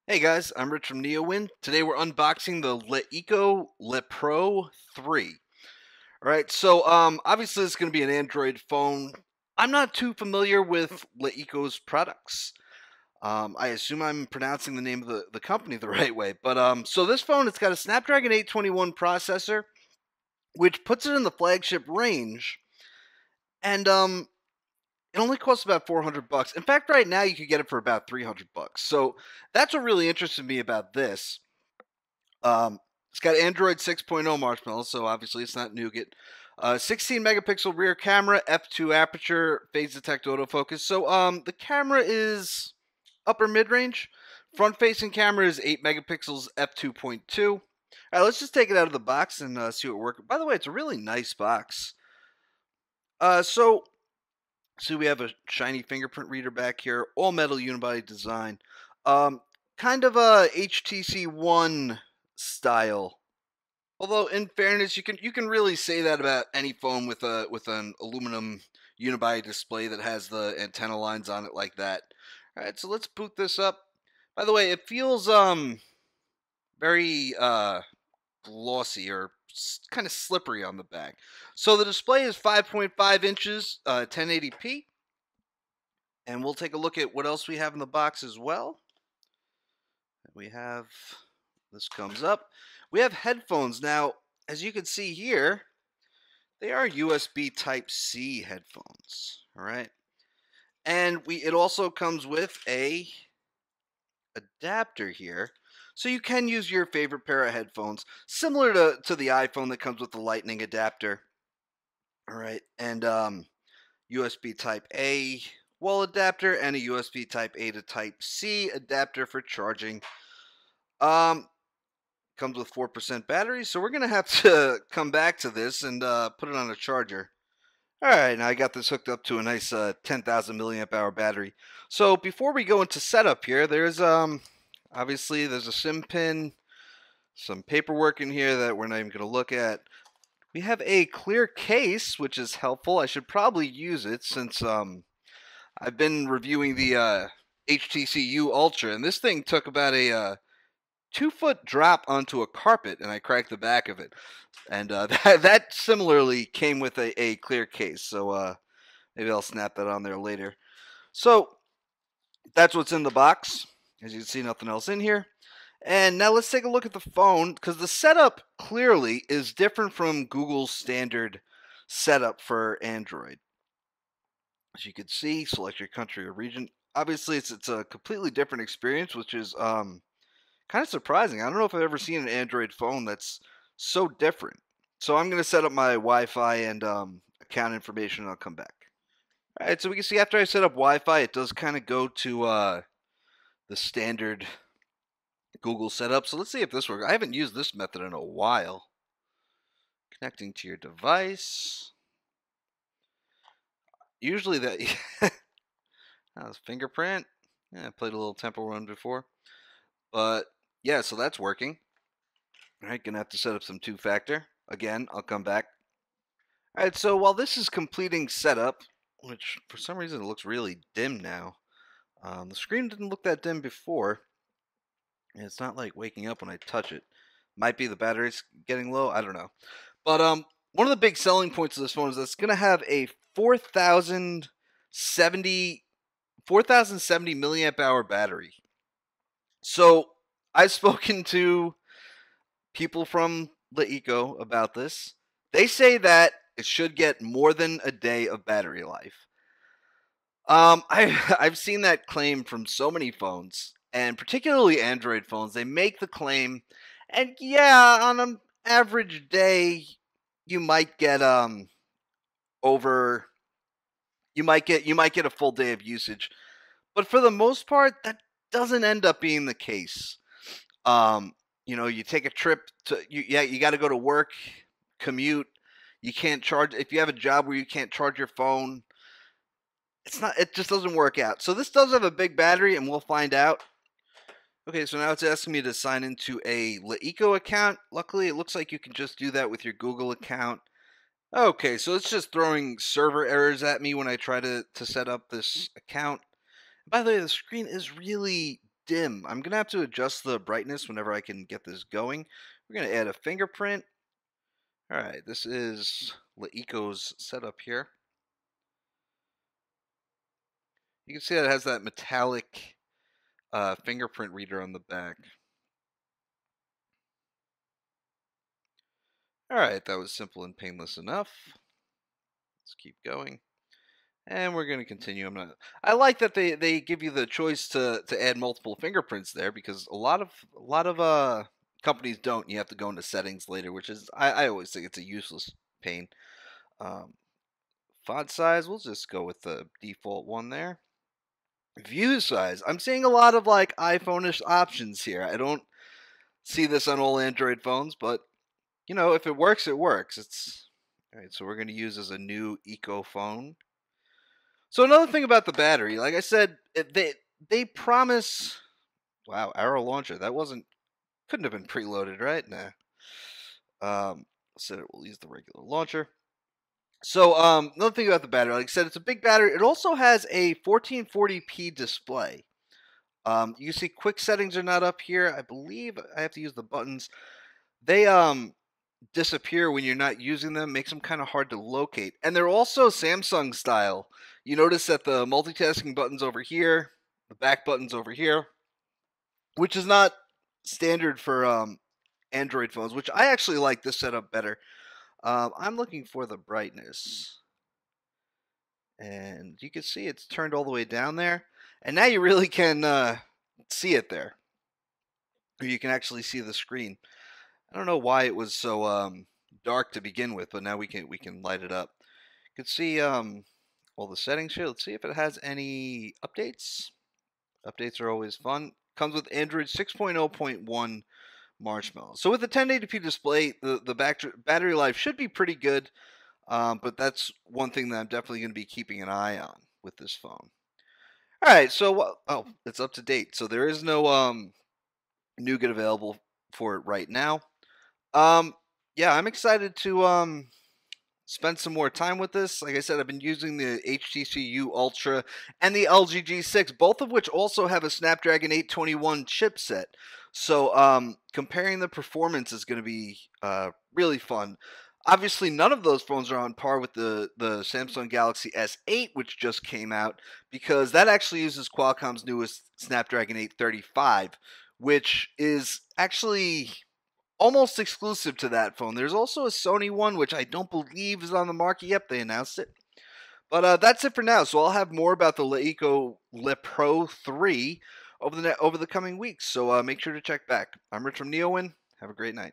Hey guys, I'm Rich from NeoWin. Today we're unboxing the LeEco Le Pro 3. Alright, so obviously it's going to be an Android phone. I'm not too familiar with LeEco's products. I assume I'm pronouncing the name of the company the right way. But so this phone, it's got a Snapdragon 821 processor, which puts it in the flagship range. And it only costs about 400 bucks. In fact, right now you could get it for about 300 bucks. So that's what really interested me about this. It's got Android 6.0 Marshmallow, so obviously it's not nougat. 16 megapixel rear camera, f2 aperture, phase detect autofocus. So the camera is upper mid range. Front facing camera is 8 megapixels, f2.2. All right, let's just take it out of the box and see what works. By the way, it's a really nice box. So we have a shiny fingerprint reader back here, all metal unibody design. Kind of a HTC One style. Although in fairness, you can really say that about any phone with an aluminum unibody display that has the antenna lines on it like that. All right, so let's boot this up. By the way, it feels very glossy or kind of slippery on the back. So the display is 5.5 inches, 1080p. And we'll take a look at what else we have in the box as well. We have, this comes up. We have headphones. Now, as you can see here, they are USB Type-C headphones. All right. And it also comes with a adapter here. So you can use your favorite pair of headphones, similar to the iPhone that comes with the Lightning adapter. All right. And USB Type-A wall adapter and a USB Type-A to Type-C adapter for charging. Comes with 4% battery, so we're gonna have to come back to this and put it on a charger. All right, now I got this hooked up to a nice 10,000 milliamp hour battery. So before we go into setup here, there's obviously there's a SIM pin, some paperwork in here that we're not even gonna look at. We have a clear case, which is helpful. I should probably use it since I've been reviewing the HTC U Ultra, and this thing took about a 2-foot drop onto a carpet, and I cracked the back of it. And that similarly came with a clear case, so maybe I'll snap that on there later. So that's what's in the box. As you can see, nothing else in here. And now let's take a look at the phone, because the setup clearly is different from Google's standard setup for Android. As you can see, select your country or region. Obviously, it's a completely different experience, which is kind of surprising. I don't know if I've ever seen an Android phone that's so different. So I'm going to set up my Wi-Fi and account information, and I'll come back. All right, so we can see after I set up Wi-Fi, it does kind of go to the standard Google setup. So let's see if this works. I haven't used this method in a while. Connecting to your device. Usually that was fingerprint. Yeah, I played a little Temple Run before. But yeah, so that's working. All right, gonna have to set up some two-factor. Again, I'll come back. All right, so while this is completing setup, which for some reason it looks really dim now. The screen didn't look that dim before. And it's not like waking up when I touch it. Might be the battery's getting low. I don't know. But one of the big selling points of this phone is that it's gonna have a 4,070 milliamp hour battery. So I've spoken to people from LeEco about this. They say that it should get more than a day of battery life. I've seen that claim from so many phones, and particularly Android phones. They make the claim, and yeah, on an average day, you might get over. You might get a full day of usage, but for the most part, that doesn't end up being the case. You take a trip to you got to go to work, commute. You can't charge if you have a job where you can't charge your phone. It just doesn't work out. So this does have a big battery, and we'll find out. Okay, so now it's asking me to sign into a LeEco account. Luckily, it looks like you can just do that with your Google account. Okay, so it's just throwing server errors at me when I try to set up this account. By the way, the screen is really dim. I'm going to have to adjust the brightness whenever I can get this going. We're going to add a fingerprint. All right, this is LeEco's setup here. You can see that it has that metallic fingerprint reader on the back. All right, that was simple and painless enough. Let's keep going. And we're going to continue. I like that they give you the choice to add multiple fingerprints there, because a lot of companies don't. You have to go into settings later, which is I always think it's a useless pain. Um, Font size, we'll just go with the default one there. View size, I'm seeing a lot of like iPhone-ish options here. I don't see this on all Android phones, but you know, if it works, it works. It's all right. So we're going to use as a new Eco phone. So another thing about the battery, like I said, they promise. Wow, Arrow launcher. That couldn't have been preloaded, right? Nah. Said it will use the regular launcher. So another thing about the battery, like I said, it's a big battery. It also has a 1440p display. You see, quick settings are not up here. I believe I have to use the buttons. They disappear when you're not using them, makes them kind of hard to locate. And they're also Samsung style. You notice that the multitasking button's over here, the back button's over here, which is not standard for Android phones, which I actually like this setup better. I'm looking for the brightness. And you can see it's turned all the way down there. And now you really can see it there. Or you can actually see the screen. I don't know why it was so dark to begin with, but now we can light it up. You can see all the settings here. Let's see if it has any updates. Updates are always fun. Comes with Android 6.0.1 Marshmallow. So with the 1080p display, the battery life should be pretty good. But that's one thing that I'm definitely going to be keeping an eye on with this phone. All right, so it's up to date. So there is no nougat available for it right now. Yeah, I'm excited to spend some more time with this. Like I said, I've been using the HTC U Ultra and the LG G6, both of which also have a Snapdragon 821 chipset. So comparing the performance is going to be really fun. Obviously, none of those phones are on par with the Samsung Galaxy S8, which just came out, because that actually uses Qualcomm's newest Snapdragon 835, which is actually almost exclusive to that phone. There's also a Sony one, which I don't believe is on the market yet. They announced it. But that's it for now. So I'll have more about the LeEco Le Pro3 over the coming weeks. So make sure to check back. I'm Rich from NeoWin. Have a great night.